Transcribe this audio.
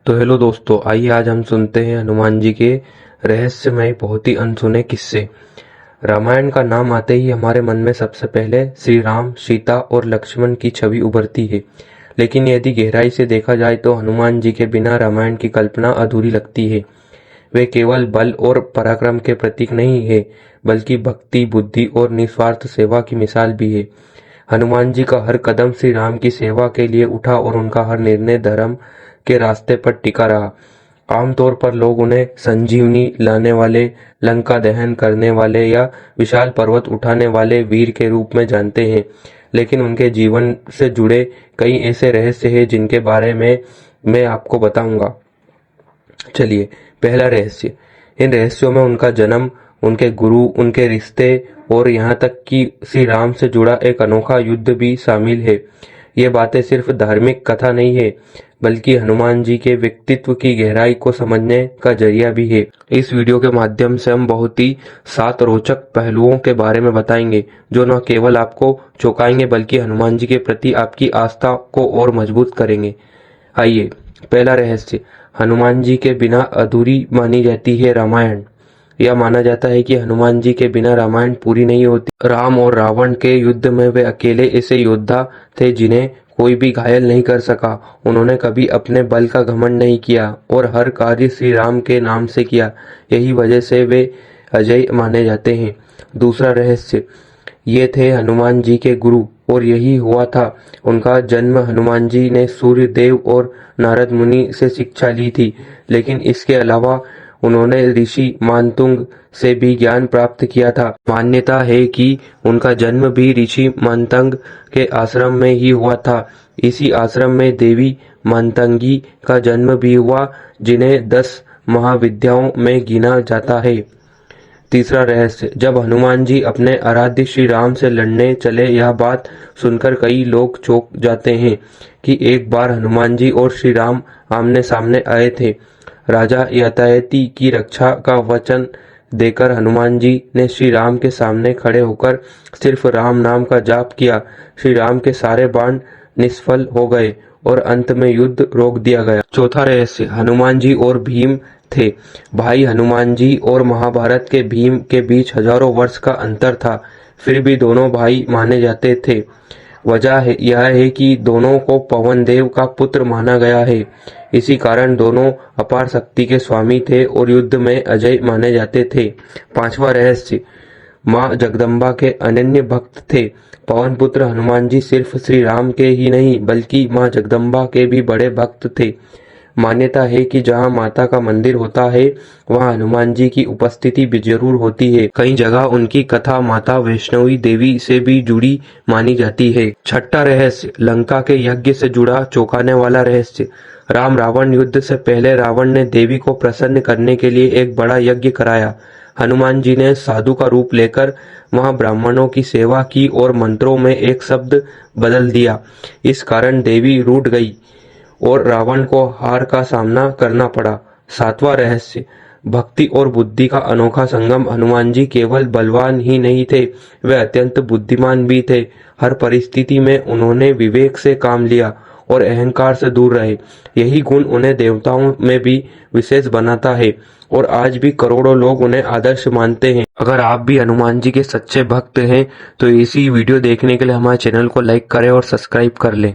तो हेलो दोस्तों, आइए आज हम सुनते हैं हनुमान जी के रहस्यमय बहुत ही अनसुने किस्से। रामायण का नाम आते ही हमारे मन में सबसे पहले श्री राम, सीता और लक्ष्मण की छवि उभरती है। लेकिन यदि गहराई से देखा जाए तो हनुमान जी के बिना रामायण की कल्पना अधूरी लगती है। वे केवल बल और पराक्रम के प्रतीक नहीं है, बल्कि भक्ति, बुद्धि और निस्वार्थ सेवा की मिसाल भी है। हनुमान जी का हर कदम श्री राम की सेवा के लिए उठा और उनका हर निर्णय धर्म के रास्ते पर टिका रहा। आमतौर पर लोग उन्हें संजीवनी लाने वाले, लंका दहन करने वाले या विशाल पर्वत उठाने वाले वीर के रूप में जानते हैं, लेकिन उनके जीवन से जुड़े कई ऐसे रहस्य हैं जिनके बारे में मैं आपको बताऊंगा। चलिए, पहला रहस्य। इन रहस्यों में उनका जन्म, उनके गुरु, उनके रिश्ते और यहाँ तक कि श्री राम से जुड़ा एक अनोखा युद्ध भी शामिल है। ये बातें सिर्फ धार्मिक कथा नहीं है, बल्कि हनुमान जी के व्यक्तित्व की गहराई को समझने का जरिया भी है। इस वीडियो के माध्यम से हम बहुत ही 7 रोचक पहलुओं के बारे में बताएंगे, जो न केवल आपको चौंकाएंगे बल्कि हनुमान जी के प्रति आपकी आस्था को और मजबूत करेंगे। आइए, पहला रहस्य। हनुमान जी के बिना अधूरी मानी जाती है रामायण। यह माना जाता है कि हनुमान जी के बिना रामायण पूरी नहीं होती। राम और रावण के युद्ध में वे अकेले ऐसे योद्धा थे जिन्हें कोई भी घायल नहीं कर सका। उन्होंने कभी अपने बल का घमंड नहीं किया और हर कार्य श्री राम के नाम से किया। यही वजह से वे अजय माने जाते हैं। दूसरा रहस्य। ये थे हनुमान जी के गुरु और यही हुआ था। उनका जन्म हनुमान जी ने सूर्य देव और नारद मुनि से शिक्षा ली थी, लेकिन इसके अलावा उन्होंने ऋषि मानतुंग से भी ज्ञान प्राप्त किया था। मान्यता है कि उनका जन्म भी ऋषि मानतंग के आश्रम में ही हुआ था। इसी आश्रम में देवी मानतंगी का जन्म भी हुआ, जिन्हें 10 महाविद्याओं में गिना जाता है। तीसरा रहस्य। जब हनुमान जी अपने आराध्य श्री राम से लड़ने चले, यह बात सुनकर कई लोग चौंक जाते हैं कि एक बार हनुमान जी और श्री राम आमने सामने आए थे। राजा ययाति की रक्षा का वचन देकर हनुमान जी ने श्री राम के सामने खड़े होकर सिर्फ राम नाम का जाप किया। श्री राम के सारे बाण निष्फल हो गए और अंत में युद्ध रोक दिया गया। चौथा रहस्य। हनुमान जी और भीम थे। भाई हनुमान जी और महाभारत के भीम के बीच हजारों वर्ष का अंतर था, फिर भी दोनों भाई माने जाते थे। वजह यह है कि दोनों को पवन देव का पुत्र माना गया है। इसी कारण दोनों अपार शक्ति के स्वामी थे और युद्ध में अजय माने जाते थे। पांचवा रहस्य। माँ जगदम्बा के अनन्य भक्त थे। पवन पुत्र हनुमान जी सिर्फ श्री राम के ही नहीं, बल्कि माँ जगदम्बा के भी बड़े भक्त थे। मान्यता है कि जहाँ माता का मंदिर होता है, वहाँ हनुमान जी की उपस्थिति भी जरूर होती है। कई जगह उनकी कथा माता वैष्णवी देवी से भी जुड़ी मानी जाती है। छठा रहस्य। लंका के यज्ञ से जुड़ा चौंकाने वाला रहस्य। राम रावण युद्ध से पहले रावण ने देवी को प्रसन्न करने के लिए एक बड़ा यज्ञ कराया। हनुमान जी ने साधु का रूप लेकर वहां ब्राह्मणों की सेवा की और मंत्रों में एक शब्द बदल दिया। इस कारण देवी रूठ गई और रावण को हार का सामना करना पड़ा। सातवां रहस्य। भक्ति और बुद्धि का अनोखा संगम। हनुमान जी केवल बलवान ही नहीं थे, वे अत्यंत बुद्धिमान भी थे। हर परिस्थिति में उन्होंने विवेक से काम लिया और अहंकार से दूर रहे। यही गुण उन्हें देवताओं में भी विशेष बनाता है और आज भी करोड़ों लोग उन्हें आदर्श मानते हैं। अगर आप भी हनुमान जी के सच्चे भक्त हैं तो इसी वीडियो देखने के लिए हमारे चैनल को लाइक करें और सब्सक्राइब कर लें।